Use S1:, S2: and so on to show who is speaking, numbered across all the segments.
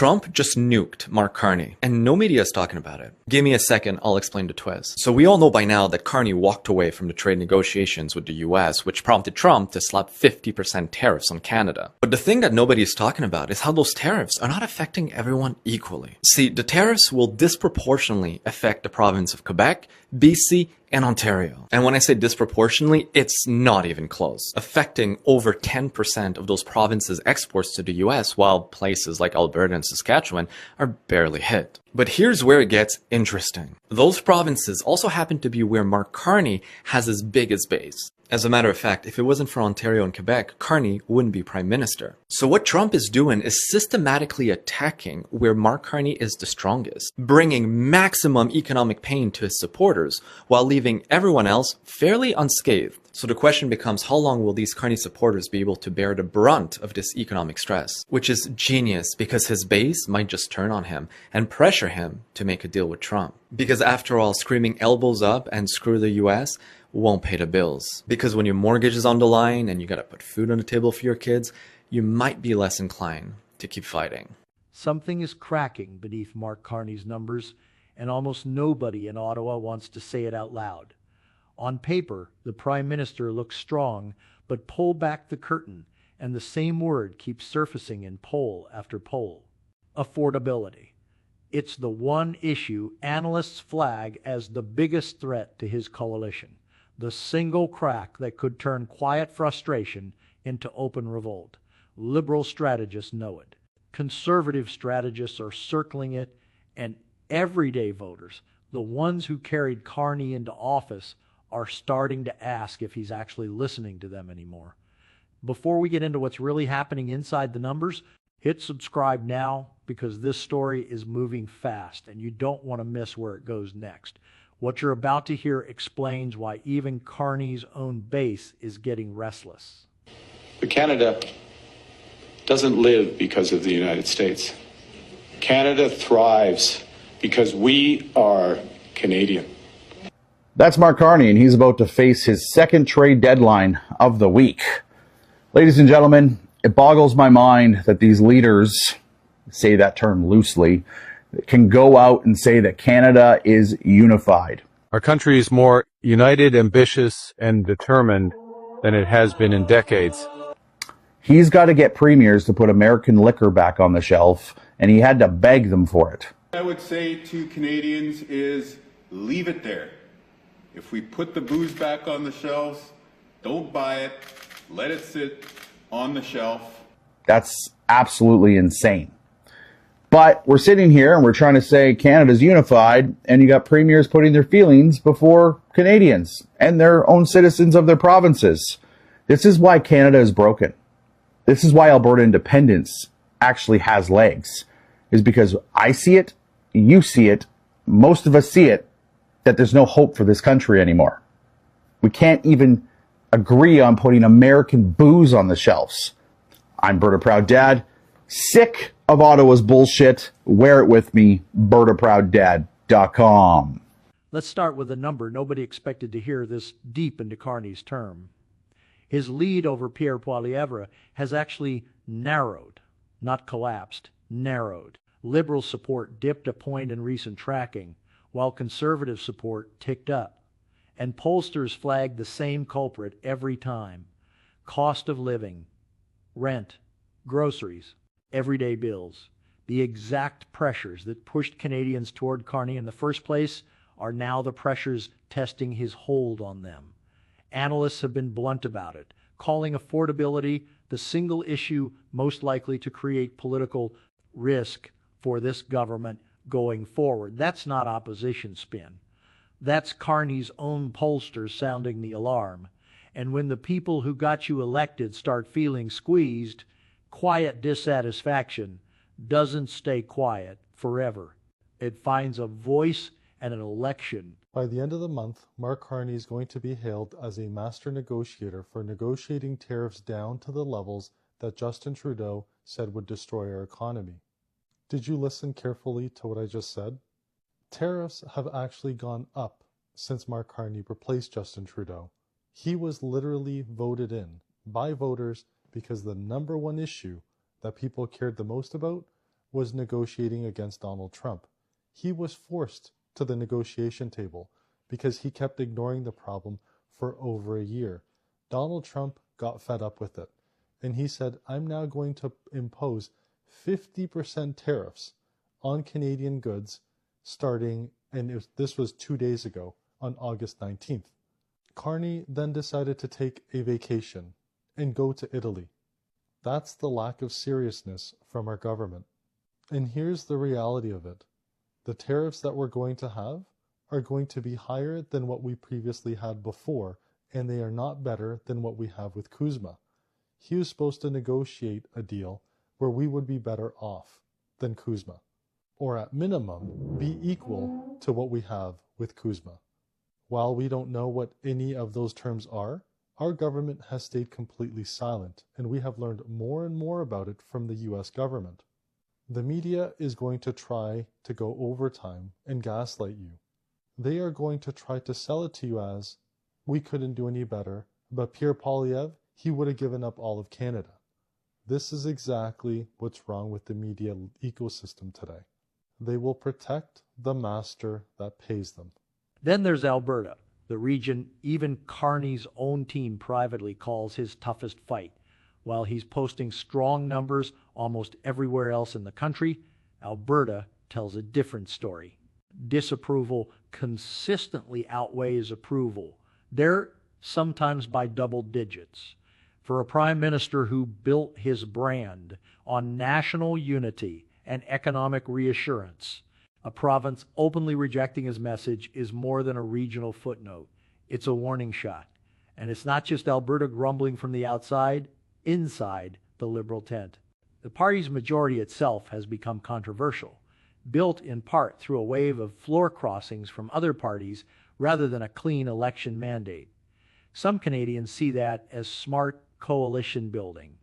S1: Trump just nuked Mark Carney, and no media is talking about it. Give me a second, I'll explain the twist. So we all know by now that Carney walked away from the trade negotiations with the US, which prompted Trump to slap 50% tariffs on Canada. But the thing that nobody is talking about is how those tariffs are not affecting everyone equally. See, the tariffs will disproportionately affect the province of Quebec, BC, and Ontario. And when I say disproportionately, it's not even close, affecting over 10% of those provinces' exports to the US, while places like Alberta and Saskatchewan are barely hit. But here's where it gets interesting. Those provinces also happen to be where Mark Carney has his biggest base. As a matter of fact, if it wasn't for Ontario and Quebec, Carney wouldn't be prime minister. So what Trump is doing is systematically attacking where Mark Carney is the strongest, bringing maximum economic pain to his supporters while leaving everyone else fairly unscathed. So the question becomes, how long will these Carney supporters be able to bear the brunt of this economic stress? Which is genius, because his base might just turn on him and pressure him to make a deal with Trump. Because after all, screaming elbows up and screw the US won't pay the bills. Because when your mortgage is on the line and you gotta put food on the table for your kids, you might be less inclined to keep fighting.
S2: Something is cracking beneath Mark Carney's numbers, and almost nobody in Ottawa wants to say it out loud. On paper, the Prime Minister looks strong, but pull back the curtain, and the same word keeps surfacing in poll after poll. Affordability. It's the one issue analysts flag as the biggest threat to his coalition, the single crack that could turn quiet frustration into open revolt. Liberal strategists know it. Conservative strategists are circling it, and everyday voters, the ones who carried Carney into office, are starting to ask if he's actually listening to them anymore. Before we get into what's really happening inside the numbers, hit subscribe now, because this story is moving fast and you don't want to miss where it goes next. What you're about to hear explains why even Carney's own base is getting restless.
S3: But Canada doesn't live because of the United States. Canada thrives because we are Canadian.
S4: That's Mark Carney, and he's about to face his second trade deadline of the week. Ladies and gentlemen, it boggles my mind that these leaders, say that term loosely, can go out and say that Canada is unified.
S5: Our country is more united, ambitious, and determined than it has been in decades.
S4: He's got to get premiers to put American liquor back on the shelf, and he had to beg them for it.
S6: What I would say to Canadians is leave it there. If we put the booze back on the shelves, don't buy it, let it sit on the shelf.
S4: That's absolutely insane. But we're sitting here and we're trying to say Canada's unified, and you got premiers putting their feelings before Canadians and their own citizens of their provinces. This is why Canada is broken. This is why Alberta independence actually has legs. Is because I see it, you see it, most of us see it, that there's no hope for this country anymore. We can't even agree on putting American booze on the shelves. I'm Berta Proud Dad, sick of Ottawa's bullshit. Wear it with me, BertaProudDad.com.
S2: Let's start with a number nobody expected to hear this deep into Carney's term. His lead over Pierre Poilievre has actually narrowed, not collapsed, narrowed. Liberal support dipped a point in recent tracking, while conservative support ticked up. And pollsters flagged the same culprit every time: cost of living, rent, groceries, everyday bills. The exact pressures that pushed Canadians toward Carney in the first place are now the pressures testing his hold on them. Analysts have been blunt about it, calling affordability the single issue most likely to create political risk for this government going forward. That's not opposition spin. That's Carney's own pollsters sounding the alarm. And when the people who got you elected start feeling squeezed, quiet dissatisfaction doesn't stay quiet forever. It finds a voice and an election.
S7: By the end of the month, Mark Carney is going to be hailed as a master negotiator for negotiating tariffs down to the levels that Justin Trudeau said would destroy our economy. Did you listen carefully to what I just said? Tariffs have actually gone up since Mark Carney replaced Justin Trudeau. He was literally voted in by voters because the number one issue that people cared the most about was negotiating against Donald Trump. He was forced to the negotiation table because he kept ignoring the problem for over a year. Donald Trump got fed up with it, and he said, I'm now going to impose 50% tariffs on Canadian goods starting, and this was 2 days ago, on August 19th. Carney then decided to take a vacation and go to Italy. That's the lack of seriousness from our government. And here's the reality of it. The tariffs that we're going to have are going to be higher than what we previously had before, and they are not better than what we have with Kuzma. He was supposed to negotiate a deal where we would be better off than Kuzma, or at minimum, be equal to what we have with Kuzma. While we don't know what any of those terms are, our government has stayed completely silent, and we have learned more and more about it from the US government. The media is going to try to go overtime and gaslight you. They are going to try to sell it to you as, we couldn't do any better, but Pierre Poilievre, he would have given up all of Canada. This is exactly what's wrong with the media ecosystem today. They will protect the master that pays them.
S2: Then there's Alberta, the region even Carney's own team privately calls his toughest fight. While he's posting strong numbers almost everywhere else in the country, Alberta tells a different story. Disapproval consistently outweighs approval. They're sometimes by double digits. For a prime minister who built his brand on national unity and economic reassurance, a province openly rejecting his message is more than a regional footnote. It's a warning shot. And it's not just Alberta grumbling from the outside, inside the Liberal tent. The party's majority itself has become controversial, built in part through a wave of floor crossings from other parties rather than a clean election mandate. Some Canadians see that as smart coalition building.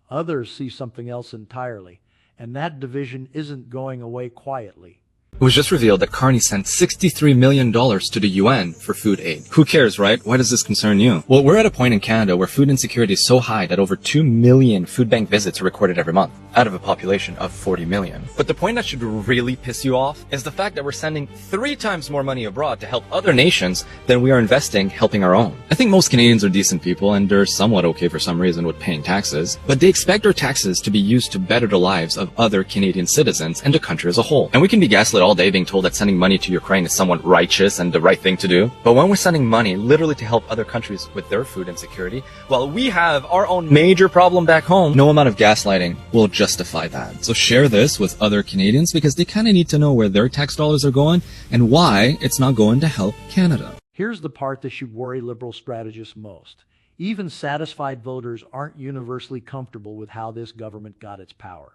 S2: Others see something else entirely, and that division isn't going away quietly.
S1: It was just revealed that Carney sent $63 million to the UN for food aid. Who cares, right? Why does this concern you? Well, we're at a point in Canada where food insecurity is so high that over 2 million food bank visits are recorded every month, out of a population of 40 million. But the point that should really piss you off is the fact that we're sending 3 times more money abroad to help other nations than we are investing helping our own. I think most Canadians are decent people and they're somewhat okay for some reason with paying taxes, but they expect our taxes to be used to better the lives of other Canadian citizens and the country as a whole. And we can be gaslit all day being told that sending money to Ukraine is somewhat righteous and the right thing to do. But when we're sending money literally to help other countries with their food insecurity, while we have our own major problem back home, no amount of gaslighting will justify that. So share this with other Canadians because they kind of need to know where their tax dollars are going and why it's not going to help Canada.
S2: Here's the part that should worry Liberal strategists most. Even satisfied voters aren't universally comfortable with how this government got its power.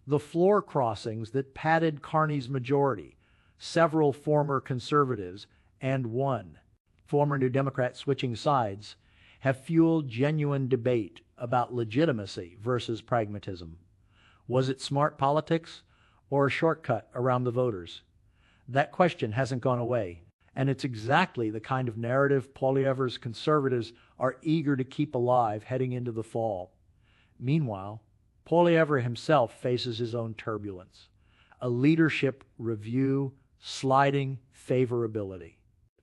S2: The floor crossings that padded Carney's majority, several former Conservatives and one former New Democrat switching sides, have fueled genuine debate about legitimacy versus pragmatism. Was it smart politics or a shortcut around the voters? That question hasn't gone away, and it's exactly the kind of narrative Poilievre's Conservatives are eager to keep alive heading into the fall. Meanwhile, Poilievre himself faces his own turbulence, a leadership review sliding favorability,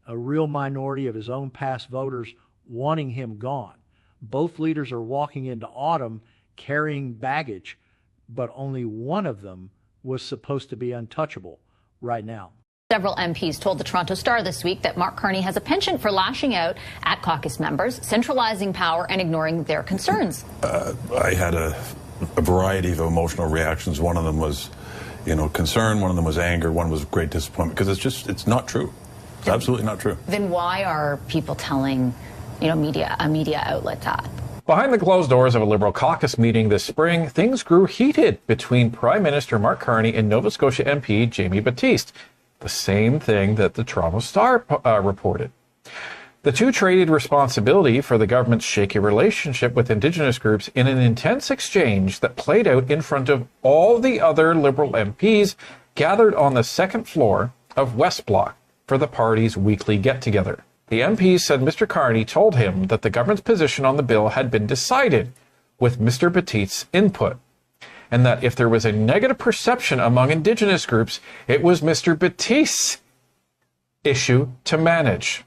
S2: a real minority of his own past voters wanting him gone. Both leaders are walking into autumn carrying baggage, but only one of them was supposed to be untouchable right now.
S8: Several MPs told the Toronto Star this week that Mark Carney has a penchant for lashing out at caucus members, centralizing power and ignoring their concerns.
S9: I had a variety of emotional reactions. One of them was, concern. One of them was anger. One was great disappointment because it's not true. It's absolutely not true.
S8: Then why are people telling, a media outlet that?
S10: Behind the closed doors of a Liberal caucus meeting this spring, things grew heated between Prime Minister Mark Carney and Nova Scotia MP Jamie Battiste. The same thing that the Toronto Star reported. The two traded responsibility for the government's shaky relationship with Indigenous groups in an intense exchange that played out in front of all the other Liberal MPs gathered on the second floor of West Block for the party's weekly get-together. The MPs said Mr. Carney told him that the government's position on the bill had been decided with Mr. Battiste's input. and that if there was a negative perception among Indigenous groups, it was Mr. Batiste's issue to manage.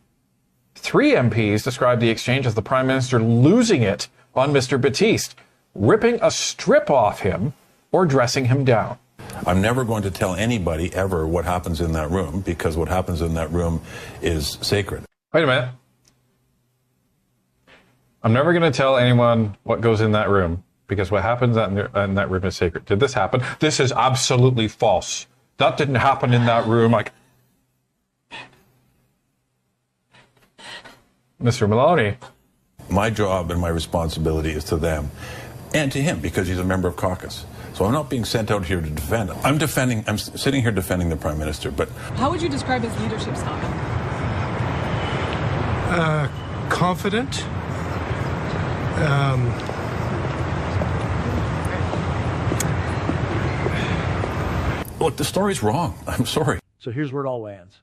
S10: 3 MPs described the exchange as the Prime Minister losing it on Mr. Batiste, ripping a strip off him or dressing him down.
S9: I'm never going to tell anybody ever what happens in that room, because what happens in that room is sacred.
S10: Wait a minute. I'm never going to tell anyone what goes in that room, because what happens in that room is sacred. Did this happen? This is absolutely false. That didn't happen in that room. Like, Mr. Maloney.
S9: My job and my responsibility is to them and to him, because he's a member of caucus. So I'm not being sent out here to defend him. I'm sitting here defending the Prime Minister, but...
S11: How would you describe his leadership style?
S12: Confident.
S9: Look, the story's wrong. I'm sorry.
S2: So here's where it all lands.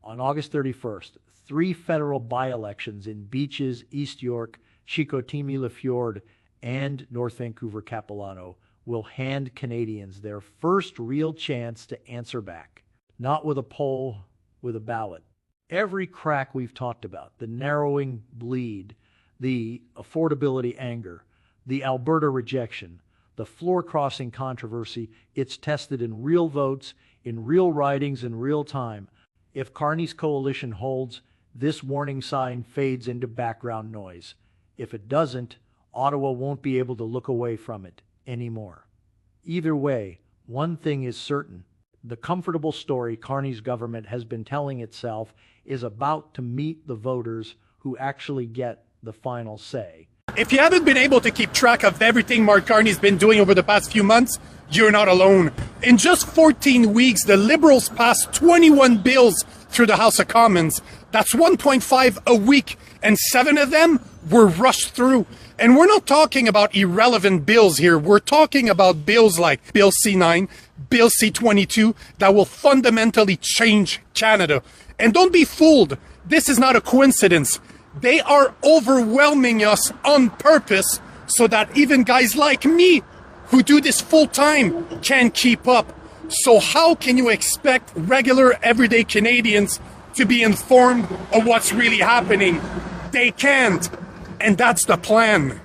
S2: On August 31st, 3 federal by-elections in Beaches, East York, Chicoutimi, Fjord, and North Vancouver, Capilano will hand Canadians their first real chance to answer back. Not with a poll, with a ballot. Every crack we've talked about, the narrowing bleed, the affordability anger, the Alberta rejection, the floor crossing controversy, it's tested in real votes, in real ridings, in real time. If Carney's coalition holds, this warning sign fades into background noise. If it doesn't, Ottawa won't be able to look away from it anymore. Either way, one thing is certain. The comfortable story Carney's government has been telling itself is about to meet the voters who actually get the final say.
S12: If you haven't been able to keep track of everything Mark Carney's been doing over the past few months, you're not alone. In just 14 weeks, the Liberals passed 21 bills through the House of Commons. That's 1.5 a week, and 7 of them were rushed through. And we're not talking about irrelevant bills here. We're talking about bills like Bill C9, Bill C22, that will fundamentally change Canada. And don't be fooled. This is not a coincidence. They are overwhelming us on purpose so that even guys like me who do this full time can keep up. So how can you expect regular everyday Canadians to be informed of what's really happening? They can't. And that's the plan.